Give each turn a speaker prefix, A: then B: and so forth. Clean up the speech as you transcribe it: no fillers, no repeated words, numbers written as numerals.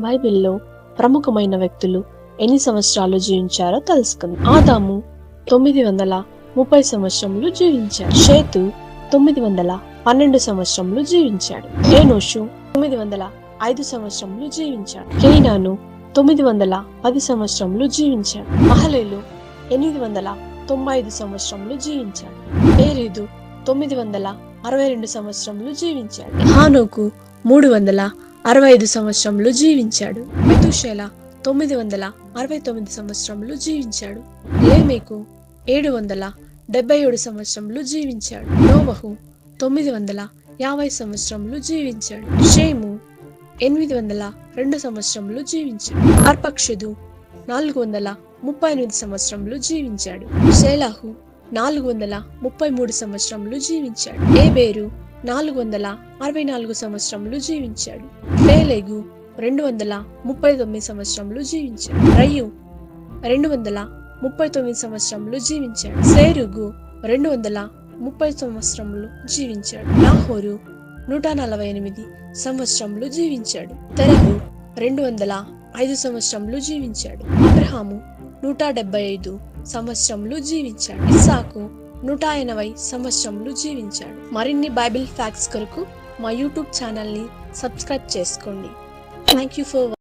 A: బైబిల్లో ప్రముఖమైన వ్యక్తులు ఎన్ని సంవత్సరాలు జీవించారో తెలుసుకుందాం. ఆదాము 930 సంవత్సరములు జీవించాడు. షేతు 912 సంవత్సరములు జీవించాడు. ఏనోషు 905 సంవత్సరములు జీవించాడు. కేయినాను 910 సంవత్సరములు జీవించాడు. మహలేలు 895 సంవత్సరములు జీవించాడు. ఏరీదు 962 సంవత్సరములు జీవించాడు. హానోకు 365 సంవత్సరములు జీవించాడు. మెతూషేల 969 సంవత్సరములు జీవించాడు. లేమెకు 777 సంవత్సరములు జీవించాడు. నోవహు 950 సంవత్సరములు జీవించాడు. షేము 802 సంవత్సరములు జీవించాడు. అర్పక్షదు 438 సంవత్సరములు జీవించాడు. షేలాహు 433 సంవత్సరములు జీవించాడు. ఏబేరు 464 సంవత్సరములు జీవించాడు. పేలెగు 239 సంవత్సరములు జీవించాడు. రయు 239 సంవత్సరములు జీవించాడు. సేరుగు 230 సంవత్సరములు జీవించాడు. నాహోరు 148 సంవత్సరములు జీవించాడు. తెరహు 205 సంవత్సరములు జీవించాడు. అబ్రహాము 175 సంవత్సరములు జీవించాడు. ఇస్సాకు 180 సంవత్సరములు జీవించాడు. మరిన్ని బైబిల్ ఫ్యాక్ట్స్ కొరకు మా యూట్యూబ్ ఛానల్ని సబ్స్క్రైబ్ చేసుకోండి. Thank you for